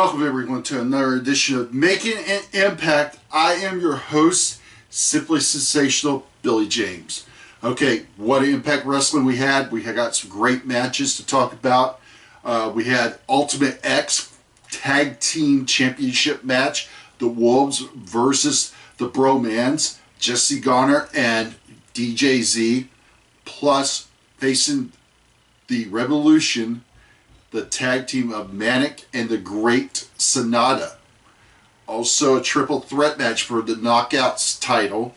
Welcome everyone to another edition of Making an Impact. I am your host, Simply Sensational Billy James. Okay, what Impact Wrestling we had. We got some great matches to talk about. We had Ultimate X Tag Team Championship match. The Wolves versus the Bromans. Jessie Godderz and DJ Z. Plus facing the Revolution, the tag team of Manik and the Great Sanada. Also a triple threat match for the Knockouts title.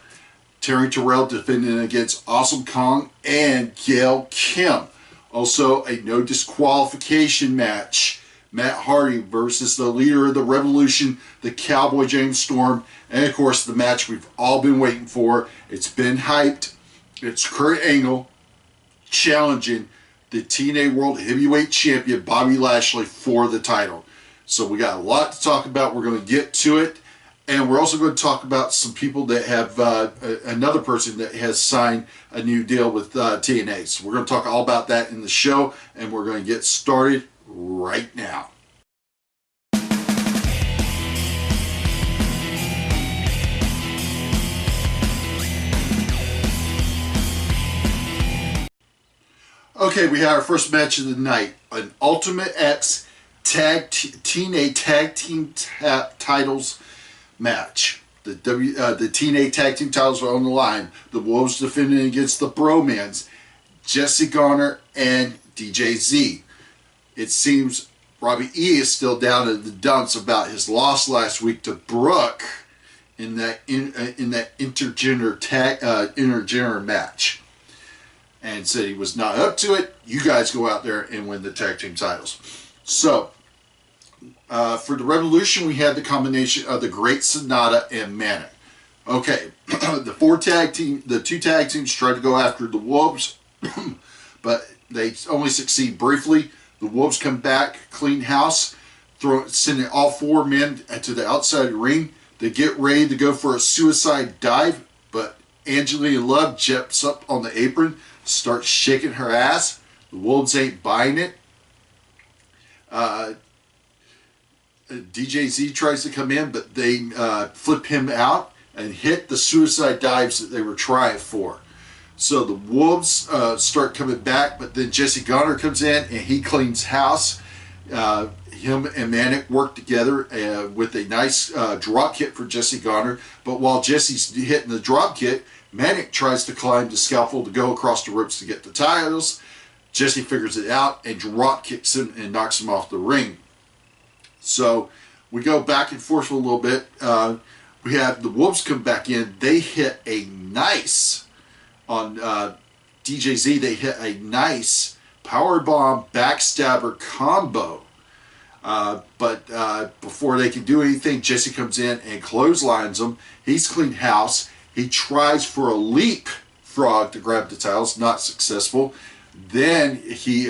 Taryn Terrell defending against Awesome Kong and Gail Kim. Also a no disqualification match. Matt Hardy versus the leader of the Revolution, the Cowboy James Storm. And of course the match we've all been waiting for. It's been hyped. It's Kurt Angle challenging the TNA World Heavyweight Champion Bobby Lashley for the title. So we got a lot to talk about. We're going to get to it. And we're also going to talk about some people that have, another person that has signed a new deal with TNA. So we're going to talk all about that in the show. And we're going to get started right now. Okay, we have our first match of the night, an Ultimate X TNA Tag Team Titles match. The TNA Tag Team titles are on the line. The Wolves defending against the Bromans, Jessie Godderz and DJ Z. It seems Robbie E is still down in the dumps about his loss last week to Brooke in that intergender match. And said he was not up to it. You guys go out there and win the tag team titles. So, for the Revolution, we had the combination of the Great Sanada and Manik. Okay, the two tag teams tried to go after the Wolves, but they only succeed briefly. The Wolves come back, clean house, sending all four men to the outside ring. They get ready to go for a suicide dive, but Angelina Love jumps up on the apron, starts shaking her ass. The Wolves ain't buying it. DJ Z tries to come in, but they flip him out and hit the suicide dives that they were trying for. So the Wolves start coming back, but then Jessie Godderz comes in and he cleans house. Him and Manik work together with a nice drop kick for Jessie Godderz. But while Jessie's hitting the drop kick, Manik tries to climb the scaffold to go across the ropes to get the titles. Jessie figures it out and drop kicks him and knocks him off the ring. So we go back and forth for a little bit. We have the Wolves come back in. They hit a nice, on DJ Z, they hit a nice powerbomb backstabber combo. But before they can do anything, Jessie comes in and clotheslines him. He's clean house. He tries for a leap frog to grab the titles, not successful. Then he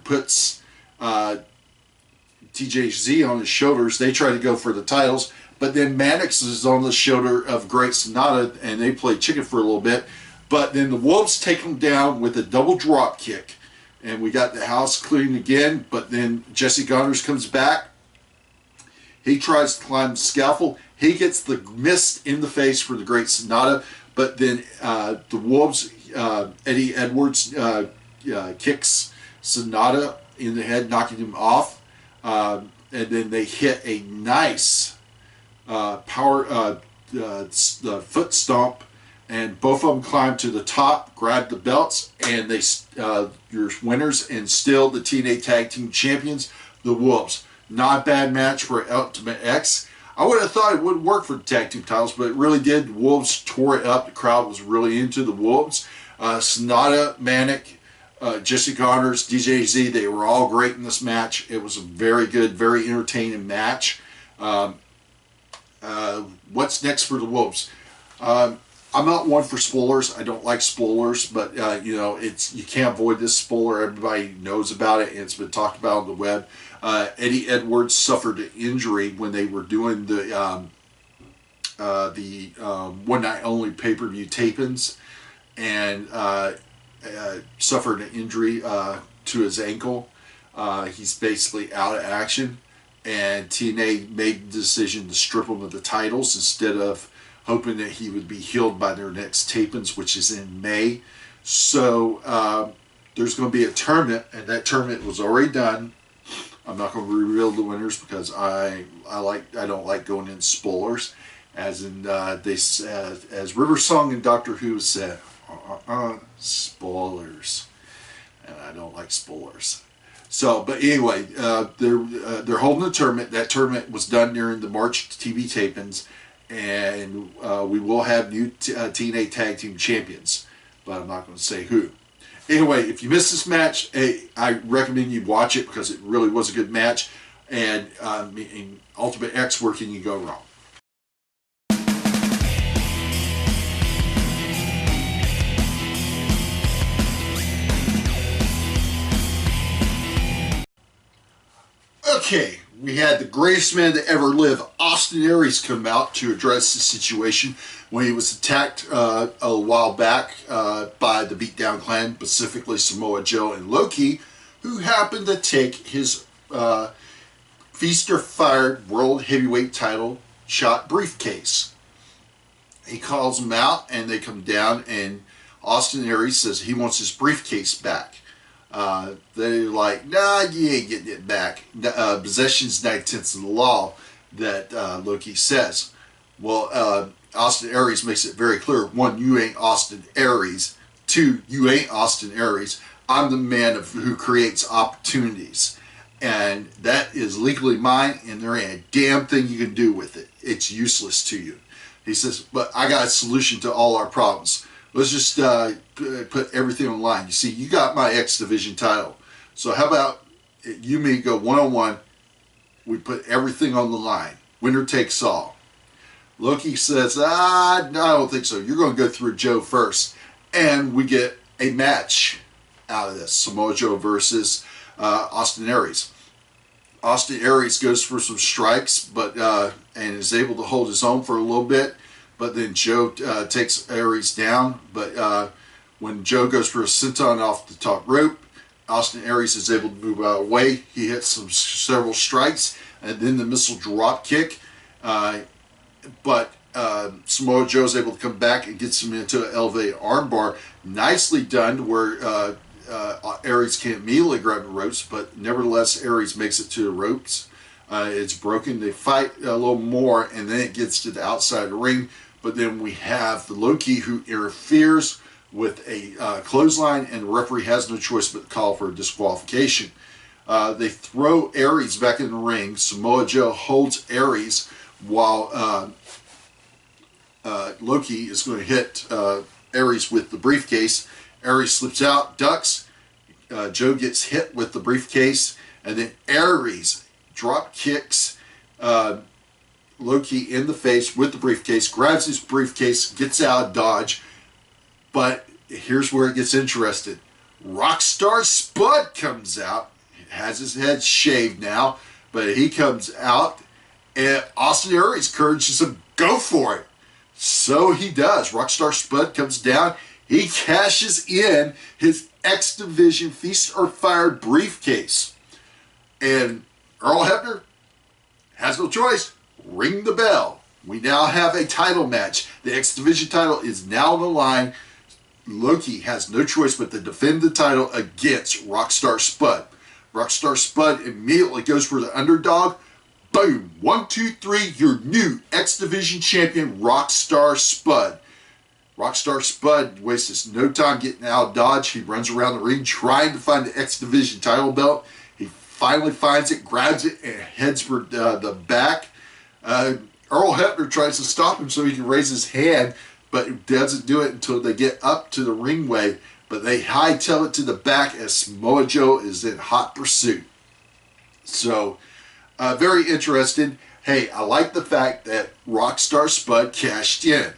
puts DJ Z on his shoulders. They try to go for the titles, but then Mannix is on the shoulder of Great Sanada, and they play chicken for a little bit. But then the Wolves take him down with a double drop kick, and we got the house clean again. But then Jessie Godderz comes back. He tries to climb the scaffold. He gets the mist in the face for the Great Sanada, but then the Wolves, Eddie Edwards kicks Sanada in the head, knocking him off, and then they hit a nice the foot stomp, and both of them climb to the top, grab the belts, and they your winners and still the TNA Tag Team Champions, the Wolves. Not a bad match for Ultimate X. I would have thought it wouldn't work for the tag team titles, but it really did. The Wolves tore it up. The crowd was really into the Wolves. Sanada, Manik, Jessie Godderz, DJ Z, they were all great in this match. It was a very good, very entertaining match. What's next for the Wolves? I'm not one for spoilers. I don't like spoilers, but you know, you can't avoid this spoiler. Everybody knows about it, and it's been talked about on the web. Eddie Edwards suffered an injury when they were doing the one night only pay-per-view tapings, and suffered an injury to his ankle. He's basically out of action, and TNA made the decision to strip him of the titles instead of hoping that he would be healed by their next tapings, which is in May. So there's going to be a tournament, and that tournament was already done. I'm not going to reveal the winners because I don't like going into spoilers, as in as River Song and Doctor Who said, spoilers, and I don't like spoilers. So, but anyway, they're holding a tournament. That tournament was done during the March TV tapings, and we will have new TNA Tag Team Champions, but I'm not going to say who. Anyway, if you missed this match, I recommend you watch it because it really was a good match. And in Ultimate X, where can you go wrong? Okay, we had the greatest man to ever live, Austin Aries, come out to address the situation when he was attacked a while back by the Beatdown Clan, specifically Samoa Joe and Loki, who happened to take his Feast or Fired World Heavyweight title shot briefcase. He calls them out, and they come down, and Austin Aries says he wants his briefcase back. They're like, nah, you ain't getting it back. Possession's 9/10 of the law, that Loki says. Well, Austin Aries makes it very clear. One, you ain't Austin Aries. Two, you ain't Austin Aries. I'm the man who creates opportunities. And that is legally mine, and there ain't a damn thing you can do with it. It's useless to you. He says, but I got a solution to all our problems. Let's just put everything on the line. You see, you got my X Division title. So how about you and me go one-on-one. We put everything on the line. Winner takes all. Loki says, no, I don't think so. You're going to go through Joe first. And we get a match out of this. Samoa Joe versus Austin Aries. Austin Aries goes for some strikes, but and is able to hold his own for a little bit. But then Joe takes Aries down. But when Joe goes for a senton off the top rope, Austin Aries is able to move out of the way. He hits several strikes, and then the missile drop kick. But Samoa Joe is able to come back and gets him into an elevated armbar. Nicely done, where Aries can't immediately grab the ropes, but nevertheless Aries makes it to the ropes. It's broken. They fight a little more, and then it gets to the outside of the ring. But then we have the Loki, who interferes with a clothesline, and the referee has no choice but to call for a disqualification. They throw Aries back in the ring. Samoa Joe holds Aries while Loki is going to hit Aries with the briefcase. Aries slips out, ducks. Joe gets hit with the briefcase, and then Aries drop kicks Loki in the face with the briefcase, grabs his briefcase, gets out of dodge. But here's where it gets interesting. Rockstar Spud comes out, has his head shaved now, but he comes out, and Austin Aries encourages him, go for it. So he does. Rockstar Spud comes down. He cashes in his X Division Feast or Fired briefcase. And Earl Hebner has no choice. Ring the bell. We now have a title match. The X Division title is now on the line. Loki has no choice but to defend the title against Rockstar Spud. Rockstar Spud immediately goes for the underdog. Boom. 1, 2, 3. Your new X Division champion, Rockstar Spud. Rockstar Spud wastes no time getting out of dodge. He runs around the ring trying to find the X Division title belt. He finally finds it, grabs it, and heads for the back. Earl Hebner tries to stop him so he can raise his hand, but doesn't do it until they get up to the ringway. But they hightail it to the back as Samoa Joe is in hot pursuit. So, very interesting. Hey, I like the fact that Rockstar Spud cashed in.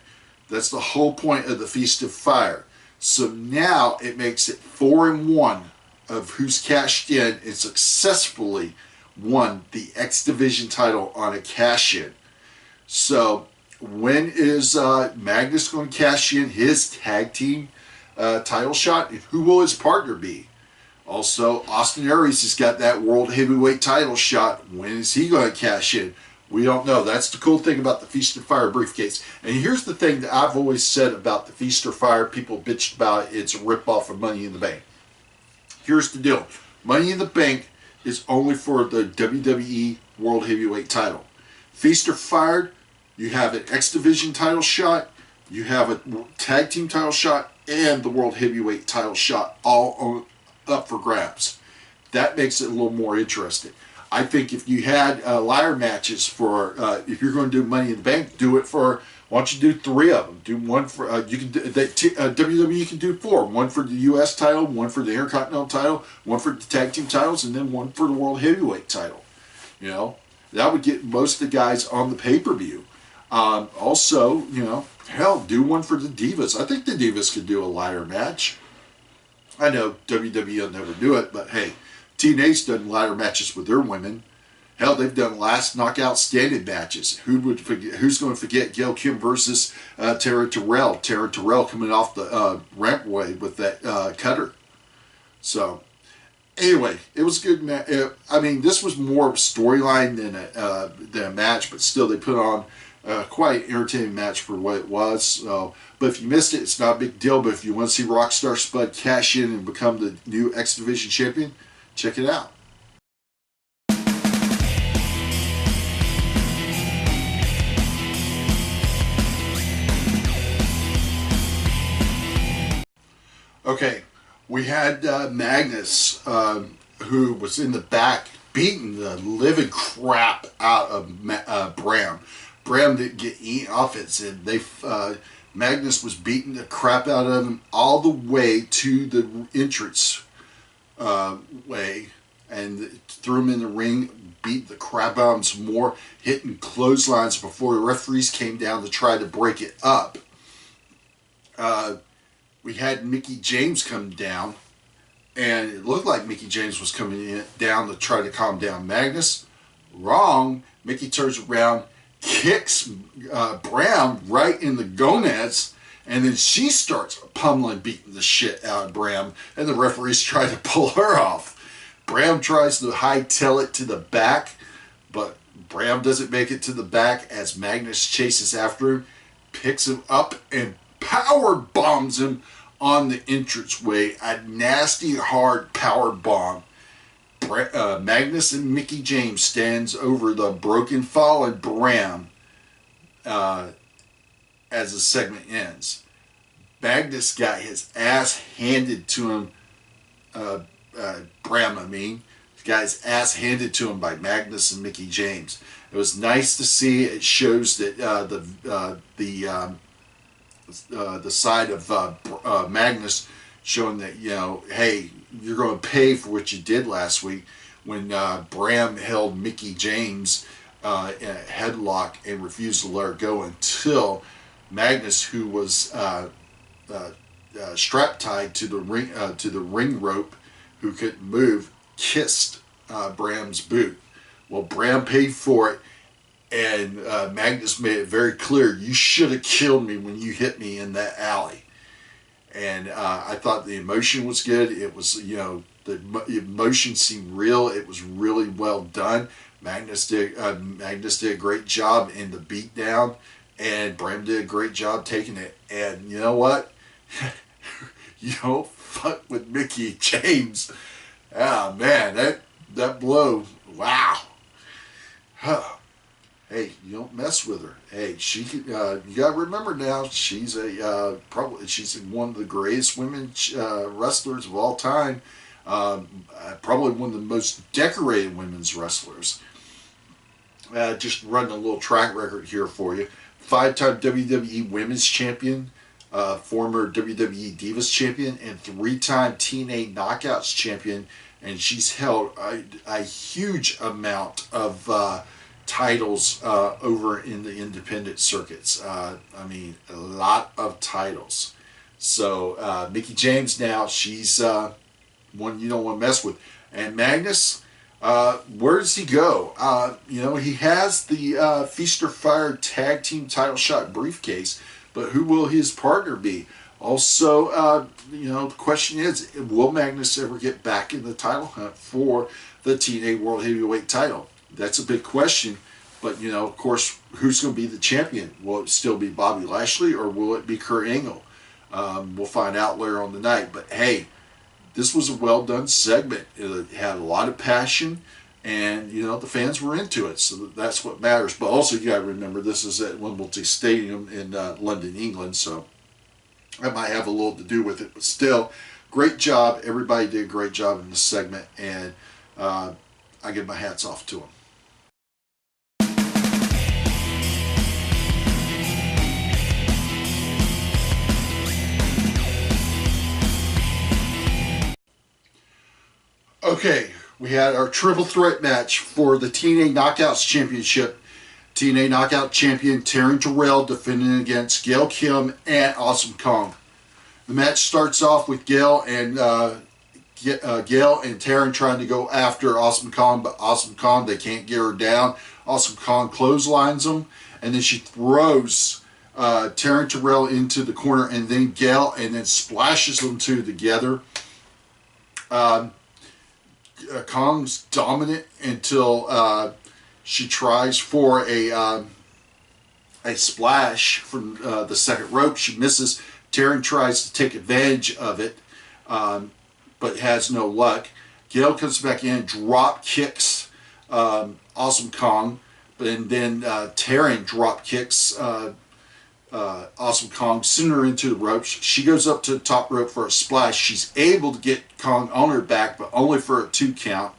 That's the whole point of the Feast of Fire. So now it makes it 4-1 of who's cashed in and successfully won the X Division title on a cash-in. So when is Magnus going to cash in his tag team title shot? And who will his partner be? Also, Austin Aries has got that World Heavyweight title shot. When is he going to cash in? We don't know. That's the cool thing about the Feast or Fire briefcase. And here's the thing that I've always said about the Feast or Fire. People bitched about it. It's a ripoff of Money in the Bank. Here's the deal. Money in the Bank is only for the WWE World Heavyweight title. Feast or Fire, you have an X Division title shot, you have a Tag Team title shot, and the World Heavyweight title shot all up for grabs. That makes it a little more interesting. I think if you had ladder matches for, if you're going to do Money in the Bank, do it for, why don't you do 3 of them? Do one for, you can do, WWE can do 4. One for the U.S. title, one for the Intercontinental title, one for the Tag Team titles, and then one for the World Heavyweight title. You know, that would get most of the guys on the pay-per-view. Also, you know, hell, do one for the Divas. I think the Divas could do a ladder match. I know WWE will never do it, but hey, TNA's done ladder matches with their women. Hell, they've done last knockout standing matches. Who's going to forget Gail Kim versus Taryn Terrell? Taryn Terrell coming off the rampway with that cutter. So, anyway, it was good. I mean, this was more of a storyline than a match, but still, they put on quite an entertaining match for what it was. So, but if you missed it, it's not a big deal. But if you want to see Rockstar Spud cash in and become the new X Division champion, check it out. Okay, we had Magnus, who was in the back, beating the living crap out of Bram. Bram didn't get eaten off it, and Magnus was beating the crap out of him all the way to the entrance way, and threw him in the ring, beat the crap out of him some more, hitting clotheslines before the referees came down to try to break it up. We had Mickie James come down, and it looked like Mickie James was coming down to try to calm down Magnus. Wrong. Mickie turns around, kicks Bram right in the gonads, and then she starts pummeling, beating the shit out of Bram, and the referees try to pull her off. Bram tries to hightail it to the back, but Bram doesn't make it to the back as Magnus chases after him, picks him up, and power bombs him on the entranceway. A nasty, hard power bomb. Magnus and Mickie James stands over the broken fallen Bram as the segment ends. Magnus got his ass handed to him. Bram, I mean, got his ass handed to him by Magnus and Mickie James. It was nice to see. It shows that the side of Magnus, showing that, you know, hey, you're going to pay for what you did last week, when Bram held Mickie James in a headlock and refused to let her go until Magnus, who was strap tied to the ring rope, who couldn't move, kissed Bram's boot. Well, Bram paid for it. And Magnus made it very clear, you should have killed me when you hit me in that alley. And I thought the emotion was good. It was, you know, the emotion seemed real. It was really well done. Magnus did a great job in the beatdown, and Bram did a great job taking it. And you know what? You don't fuck with Mickie James. Ah, man, that blow, wow. Huh. Hey, you don't mess with her. Hey, she you gotta remember now, she's she's one of the greatest women wrestlers of all time. Probably one of the most decorated women's wrestlers. Just running a little track record here for you. 5-time WWE Women's Champion, former WWE Divas Champion, and 3-time TNA Knockouts Champion. And she's held a huge amount of titles over in the independent circuits. I mean, a lot of titles. So Mickie James now, she's one you don't want to mess with. And Magnus, where does he go? You know, he has the Feast or Fire Tag Team title shot briefcase, but who will his partner be? Also, the question is, will Magnus ever get back in the title hunt for the TNA World Heavyweight title? That's a big question. But, of course, who's going to be the champion? Will it still be Bobby Lashley, or will it be Kurt Angle? We'll find out later on the night. But, hey, this was a well-done segment. It had a lot of passion, and, the fans were into it. So that's what matters. But also, you got to remember, this is at Wimbledon Stadium in London, England. So that might have a little to do with it. But still, great job. Everybody did a great job in this segment. And I give my hats off to them. Okay, we had our triple threat match for the TNA Knockouts Championship. TNA Knockout Champion Taryn Terrell defending against Gail Kim and Awesome Kong. The match starts off with Gail and Taryn trying to go after Awesome Kong, but Awesome Kong, they can't get her down. Awesome Kong clotheslines them, and then she throws Taryn Terrell into the corner, and then Gail, and then splashes them two together. Kong's dominant until she tries for a splash from the second rope. She misses. Taryn tries to take advantage of it, but has no luck. Gail comes back in, drop kicks Awesome Kong, and then Taryn drop kicks Awesome Kong, sending her into the ropes. She goes up to the top rope for a splash. She's able to get Kong on her back, but only for a 2 count.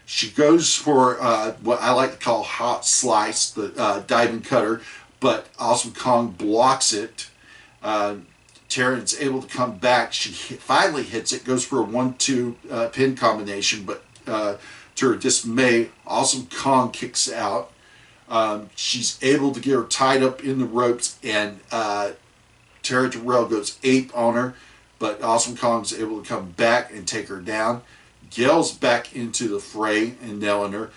She goes for what I like to call hot slice, the diving cutter, but Awesome Kong blocks it. Taryn's able to come back. She finally hits it, goes for a 1-2 pin combination, but to her dismay, Awesome Kong kicks out. She's able to get her tied up in the ropes, and Taryn Terrell goes ape on her, but Awesome Kong's able to come back and take her down. Gail's back into the fray and nailing her.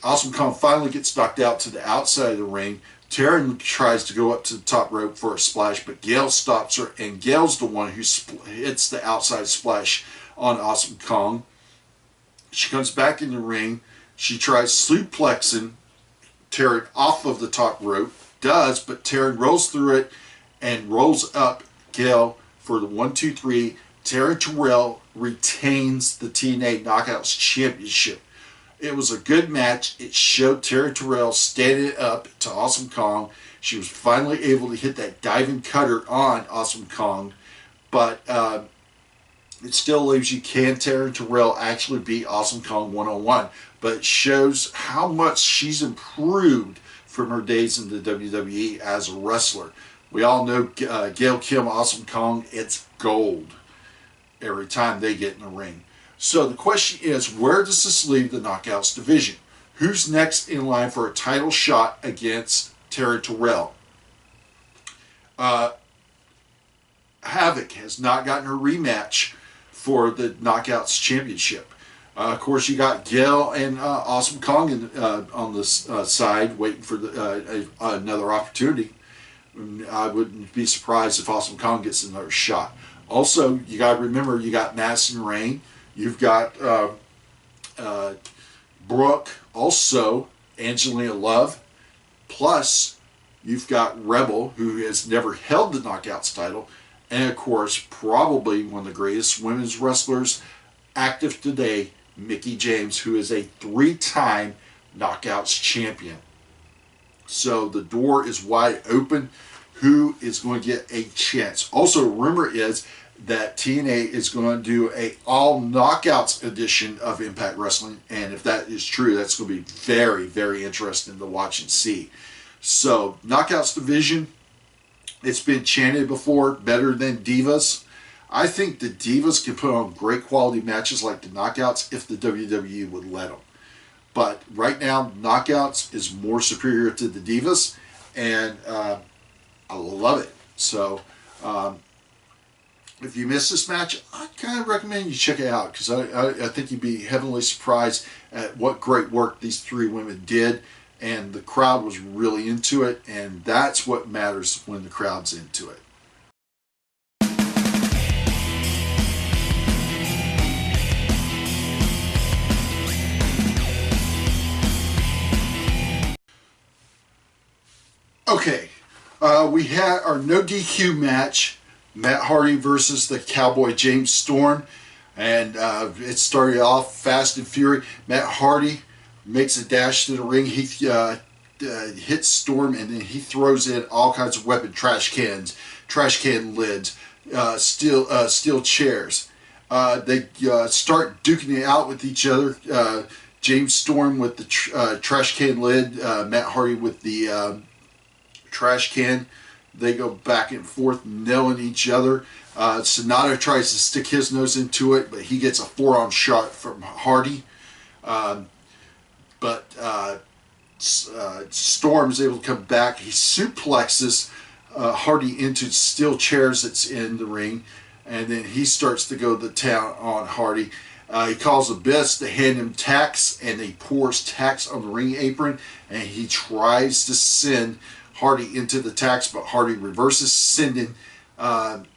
Awesome Kong finally gets knocked out to the outside of the ring. Taryn tries to go up to the top rope for a splash, but Gail stops her, and Gail's the one who hits the outside splash on Awesome Kong. She comes back in the ring. She tries suplexing Taryn off of the top rope, but Taryn rolls through it and rolls up Gail for the 1-2-3. Taryn Terrell retains the TNA Knockouts Championship. It was a good match. It showed Taryn Terrell standing up to Awesome Kong. She was finally able to hit that diving cutter on Awesome Kong, but it still leaves you, can Taryn Terrell actually beat Awesome Kong 1-on-1? But it shows how much she's improved from her days in the WWE as a wrestler. We all know Gail Kim, Awesome Kong, it's gold every time they get in the ring. So the question is, where does this leave the Knockouts division? Who's next in line for a title shot against Taryn Terrell? Havoc has not gotten her rematch for the Knockouts Championship. Of course, you got Gail and Awesome Kong on this side waiting for another opportunity. I wouldn't be surprised if Awesome Kong gets another shot. Also, you got to remember, you got Madison Rayne. You've got Brooke. Also, Angelina Love. Plus, you've got Rebel, who has never held the Knockouts title. And, of course, probably one of the greatest women's wrestlers active today, Mickie James, who is a 3-time Knockouts champion. So the door is wide open. Who is going to get a chance? Also, rumor is that TNA is going to do a all Knockouts edition of Impact Wrestling. And if that is true, that's going to be very, very interesting to watch and see. So, Knockouts division, it's been chanted before, better than Divas. I think the Divas can put on great quality matches like the Knockouts if the WWE would let them. But right now, Knockouts is more superior to the Divas, and I love it. So, if you miss this match, I kind of recommend you check it out, because I think you'd be heavily surprised at what great work these 3 women did, and the crowd was really into it, and that's what matters when the crowd's into it. Okay, we had our no DQ match, Matt Hardy versus the Cowboy James Storm, and it started off fast and furious. Matt Hardy makes a dash to the ring. He hits Storm, and then he throws in all kinds of weapon, trash cans, trash can lids, steel chairs. They start duking it out with each other. James Storm with the trash can lid, Matt Hardy with the trash can. They go back and forth, nailing each other. Sanada tries to stick his nose into it, but he gets a forearm shot from Hardy. Storm is able to come back. He suplexes Hardy into steel chairs that's in the ring, and then he starts to go to town on Hardy. He calls Abyss to hand him tacks, and he pours tacks on the ring apron, and he tries to send Hardy into the tacks, but Hardy reverses, sending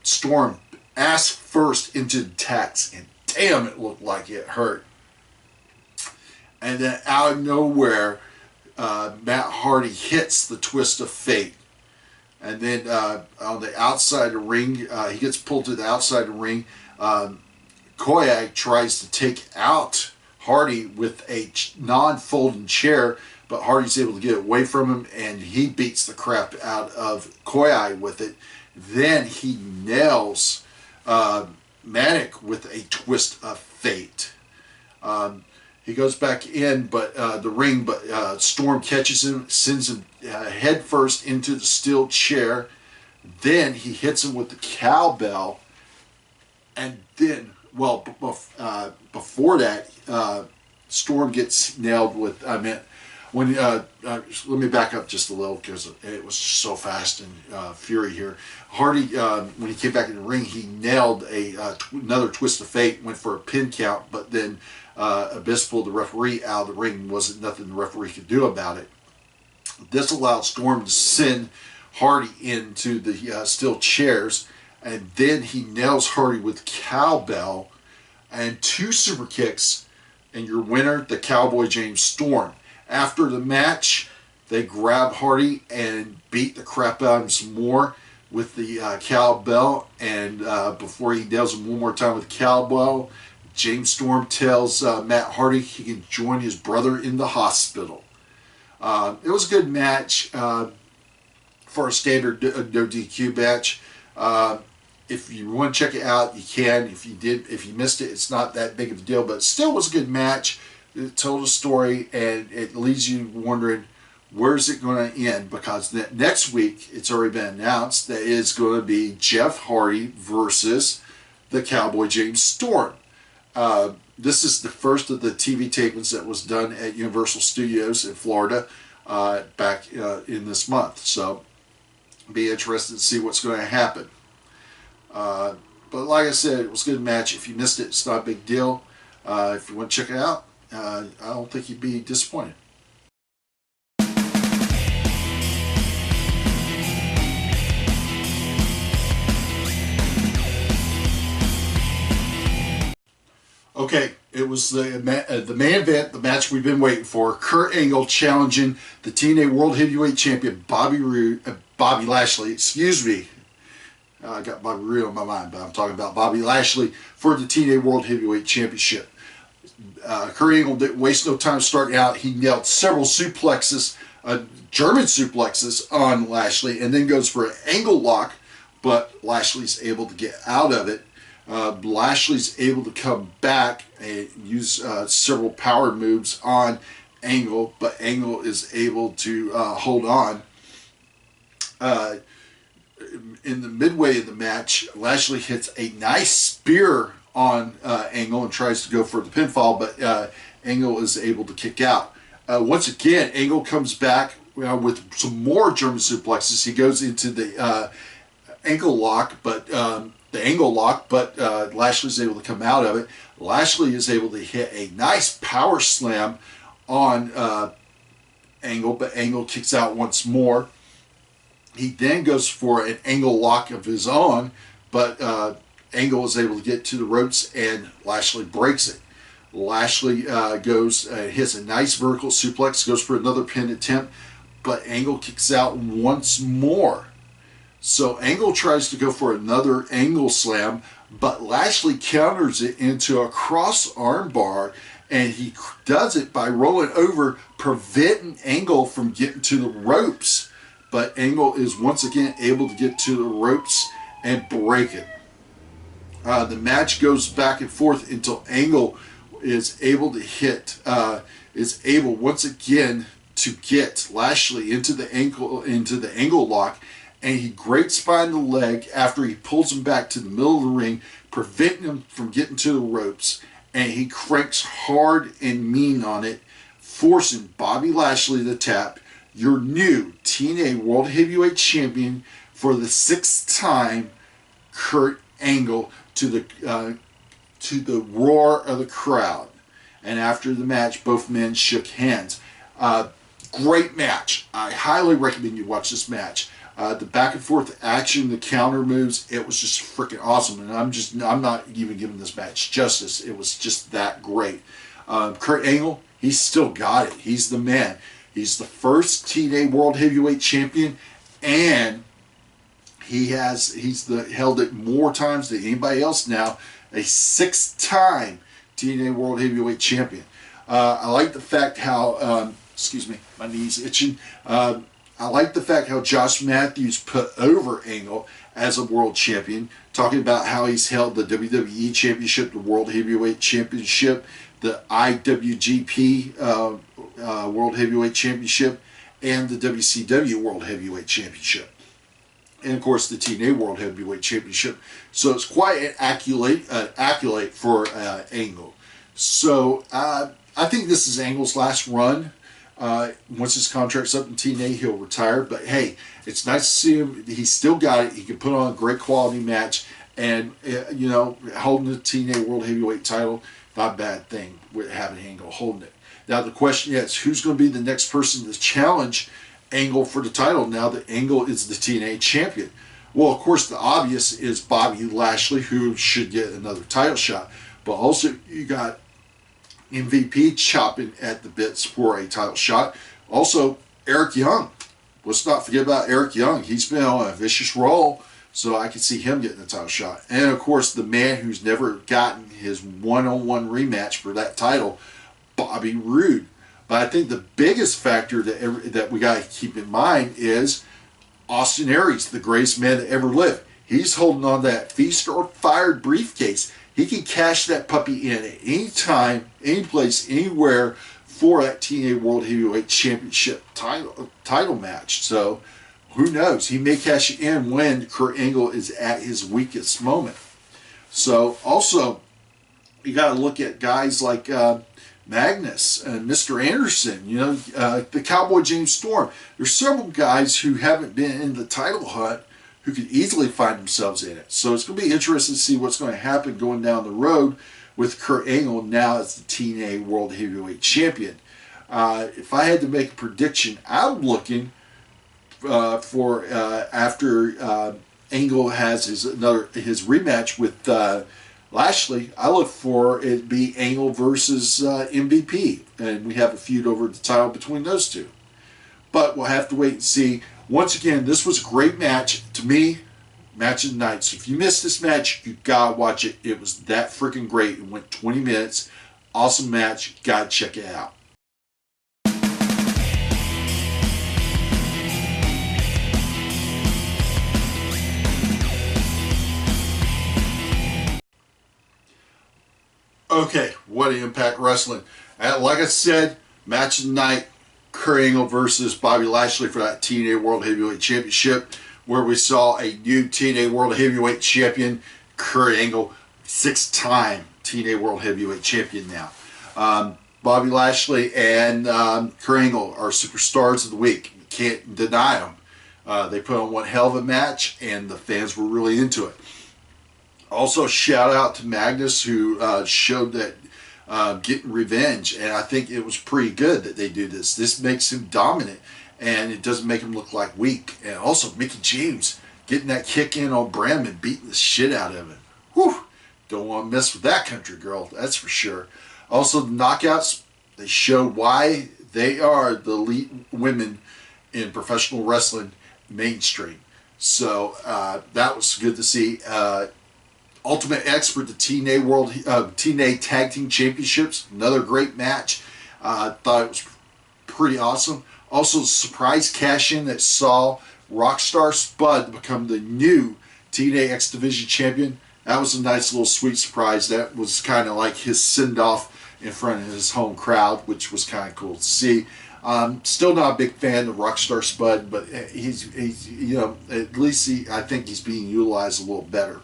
Storm ass first into the tacks, and damn, it looked like it hurt. And then out of nowhere, Matt Hardy hits the twist of fate. And then on the outside of the ring, he gets pulled to the outside of the ring. Koyak tries to take out Hardy with a non-folding chair, but Hardy's able to get away from him, and he beats the crap out of Koyak with it. Then he nails Manik with a twist of fate. He goes back in, but the ring, but Storm catches him, sends him head first into the steel chair. Then he hits him with the cowbell, and then, well, before that, Storm gets nailed with. Let me back up just a little because it was so fast and fury here. Hardy, when he came back in the ring, he nailed another twist of fate, went for a pin count, but then Abyss pulled the referee out of the ring. Wasn't nothing the referee could do about it. This allowed Storm to send Hardy into the steel chairs, and then he nails Hardy with cowbell and 2 super kicks, and your winner, the Cowboy James Storm. After the match, they grab Hardy and beat the crap out of him some more with the cowbell, and before he nails him one more time with cowbell, James Storm tells Matt Hardy he can join his brother in the hospital. It was a good match for a standard no DQ match. If you want to check it out, you can. If you missed it, it's not that big of a deal, but it still was a good match. It told a story, and it leaves you wondering, where's it going to end? Because next week, it's already been announced that it's going to be Jeff Hardy versus the Cowboy James Storm. This is the first of the TV tapings that was done at Universal Studios in Florida back in this month. So, be interested to see what's going to happen. But like I said, it was a good match. If you missed it, it's not a big deal. If you want to check it out, I don't think you'd be disappointed. Okay, it was the main event, the match we've been waiting for. Kurt Angle challenging the TNA World Heavyweight Champion Bobby Lashley. Excuse me. I got Bobby Roode on my mind, but I'm talking about Bobby Lashley for the TNA World Heavyweight Championship. Kurt Angle didn't waste no time starting out. He nailed several suplexes, German suplexes on Lashley, and then goes for an angle lock, but Lashley's able to get out of it. Lashley's able to come back and use several power moves on Angle, but Angle is able to hold on. In the midway of the match, Lashley hits a nice spear on Angle and tries to go for the pinfall, but Angle is able to kick out. Once again, Angle comes back with some more German suplexes. He goes into the ankle lock, but Lashley's able to come out of it. Lashley is able to hit a nice power slam on Angle, but Angle kicks out once more. He then goes for an Angle lock of his own, but Angle is able to get to the ropes, and Lashley breaks it. Lashley hits a nice vertical suplex, goes for another pin attempt, but Angle kicks out once more. So Angle tries to go for another Angle slam, but Lashley counters it into a cross arm bar, and he does it by rolling over, preventing Angle from getting to the ropes. But Angle is once again able to get to the ropes and break it. The match goes back and forth until Angle is able to is able once again to get Lashley into the angle lock, and he great spine the leg after he pulls him back to the middle of the ring, preventing him from getting to the ropes, and he cranks hard and mean on it, forcing Bobby Lashley to tap, your new TNA World Heavyweight Champion for the 6th time, Kurt Angle, to the roar of the crowd. And after the match, both men shook hands. Great match. I highly recommend you watch this match. The back and forth action, the counter moves, it was just freaking awesome. And I'm not even giving this match justice. It was just that great. Kurt Angle, he's still got it. He's the man. He's the first TNA World Heavyweight Champion, and he's held it more times than anybody else now. A 6th time TNA World Heavyweight Champion. I like the fact how, excuse me, my knee's itching. I like the fact how Josh Matthews put over Angle as a world champion, talking about how he's held the WWE Championship, the World Heavyweight Championship, the IWGP World Heavyweight Championship, and the WCW World Heavyweight Championship. And of course the TNA World Heavyweight Championship. So it's quite an accolade for Angle. So I think this is Angle's last run. Once his contract's up in TNA, he'll retire. But hey, it's nice to see him. He's still got it. He can put on a great quality match. And, you know, holding the TNA World Heavyweight title, not a bad thing with having Angle holding it. Now the question is, who's going to be the next person to challenge Angle for the title now that Angle is the TNA champion? Well, of course, the obvious is Bobby Lashley, who should get another title shot. But also, you got MVP chopping at the bits for a title shot. Also, Eric Young. Let's not forget about Eric Young. He's been on a vicious roll, so I can see him getting a title shot. And, of course, the man who's never gotten his one-on-one rematch for that title, Bobby Roode. But I think the biggest factor that we got to keep in mind is Austin Aries, the greatest man that ever lived. He's holding on to that feast or fired briefcase. He can cash that puppy in at any time, any place, anywhere for that TNA World Heavyweight Championship title match. So who knows? He may cash it in when Kurt Angle is at his weakest moment. So also, you got to look at guys like Magnus and Mr. Anderson, you know, the Cowboy James Storm. There's several guys who haven't been in the title hunt who could easily find themselves in it. So it's going to be interesting to see what's going to happen going down the road with Kurt Angle now as the TNA World Heavyweight Champion. If I had to make a prediction, I'm looking for after Angle has his rematch with Lashley, I look for it to be Angle versus MVP, and we have a feud over the title between those two. But we'll have to wait and see. Once again, this was a great match. To me, match of the night. So if you missed this match, you gotta watch it. It was that freaking great. It went 20 minutes. Awesome match. Gotta check it out. Okay, what Impact Wrestling. Like I said, match of the night, Kurt Angle versus Bobby Lashley for that TNA World Heavyweight Championship, where we saw a new TNA World Heavyweight Champion, Kurt Angle, 6-time TNA World Heavyweight Champion now. Bobby Lashley and Kurt Angle are superstars of the week. You can't deny them. They put on one hell of a match, and the fans were really into it. Also, shout out to Magnus, who showed that getting revenge, and I think it was pretty good that they do this. This makes him dominant, and it doesn't make him look like weak. And also, Mickie James getting that kick in on Bram and beating the shit out of him. Whew! Don't want to mess with that country girl, that's for sure. Also, the Knockouts, they showed why they are the elite women in professional wrestling mainstream. So that was good to see. Ultimate X for the TNA Tag Team Championships. Another great match. I thought it was pretty awesome. Also, the surprise cash-in that saw Rockstar Spud become the new TNA X Division Champion. That was a nice little sweet surprise. That was kind of like his send-off in front of his home crowd, which was kind of cool to see. Still not a big fan of Rockstar Spud, but he's you know, at least I think he's being utilized a little better.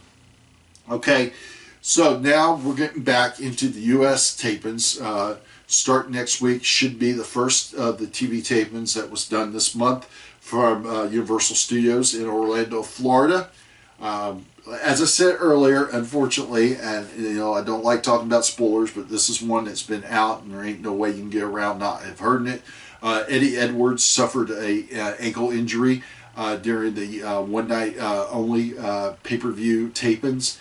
Okay, so now we're getting back into the U.S. tapings. Start next week should be the first of the TV tapings that was done this month from Universal Studios in Orlando, Florida. As I said earlier, unfortunately, and you know, I don't like talking about spoilers, but this is one that's been out and there ain't no way you can get around not have heard it. Eddie Edwards suffered a ankle injury during the one night only pay-per-view tapings.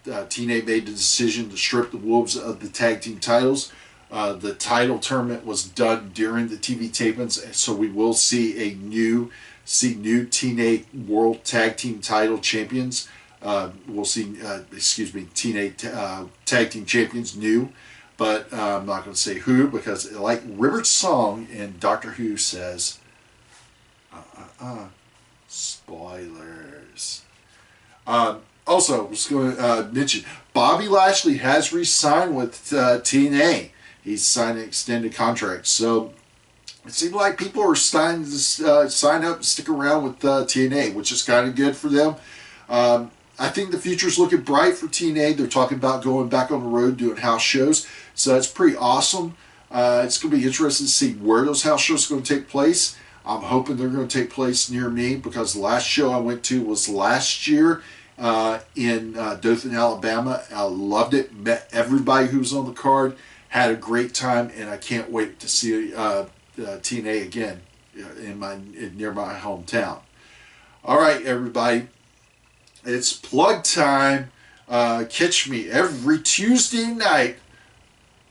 TNA made the decision to strip the Wolves of the tag team titles. The title tournament was done during the TV tapings, so we will see new TNA World Tag Team Title Champions. We'll see, TNA Tag Team Champions new, but I'm not going to say who, because like River's song in Doctor Who says, spoilers. Also, I was going to mention, Bobby Lashley has re-signed with TNA. He's signed an extended contract. So it seems like people are starting to sign up and stick around with TNA, which is kind of good for them. I think the future's looking bright for TNA. They're talking about going back on the road doing house shows. So that's pretty awesome. It's going to be interesting to see where those house shows are going to take place. I'm hoping they're going to take place near me, because the last show I went to was last year in Dothan, Alabama. I loved it. Met everybody who was on the card. Had a great time, and I can't wait to see TNA again near my hometown. All right, everybody. It's plug time. Catch me every Tuesday night.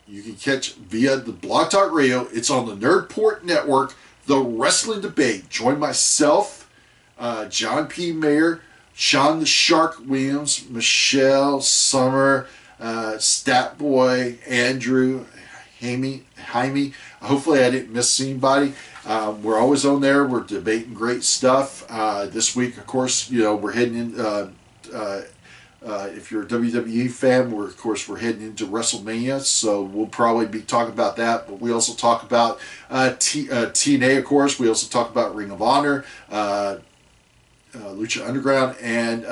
You can catch via the Blog Talk Radio. It's on the Nerdport Network. The Wrestling Debate. Join myself, John P. Mayer, Sean the Shark Williams, Michelle, Summer, Stat Boy, Andrew, Jaime. Hopefully I didn't miss anybody. We're always on there. We're debating great stuff. This week, of course, you know, we're heading in. If you're a WWE fan, we're heading into WrestleMania, so we'll probably be talking about that. But we also talk about TNA, of course. We also talk about Ring of Honor, Lucha Underground, and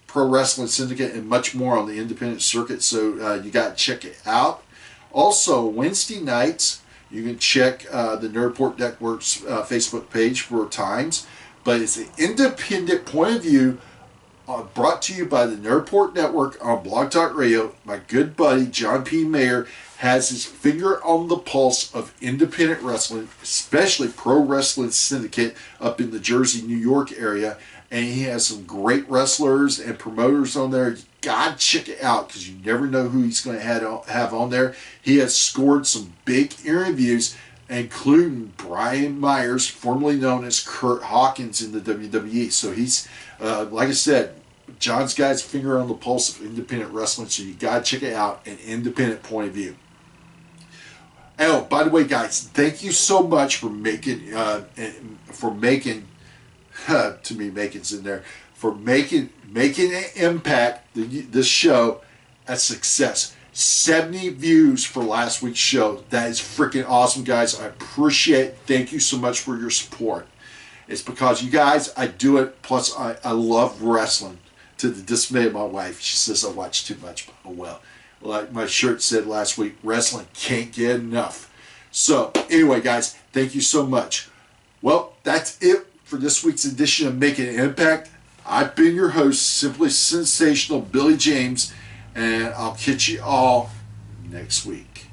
Pro Wrestling Syndicate, and much more on the independent circuit. So you got to check it out. Also, Wednesday nights, you can check the Nerdport Network's Facebook page for times. But it's an independent point of view brought to you by the Nerdport Network on Blog Talk Radio. My good buddy, John P. Mayer, has his finger on the pulse of independent wrestling, especially Pro Wrestling Syndicate up in the Jersey, New York area. And he has some great wrestlers and promoters on there. You gotta check it out, because you never know who he's going to have on there. He has scored some big interviews, including Brian Myers, formerly known as Kurt Hawkins in the WWE. So he's, like I said, John's got his finger on the pulse of independent wrestling, so you gotta check it out, an independent point of view. Oh, by the way, guys, thank you so much for making to me, making's in there, for making an impact, this show a success. 70 views for last week's show. That is freaking awesome, guys. I appreciate it. Thank you so much for your support. It's because you guys, I do it, plus I love wrestling, to the dismay of my wife. She says I watch too much. Oh well. Like my shirt said last week, wrestling can't get enough. So anyway, guys, thank you so much. Well, that's it for this week's edition of Making an Impact. I've been your host, Simply Sensational Billy James, and I'll catch you all next week.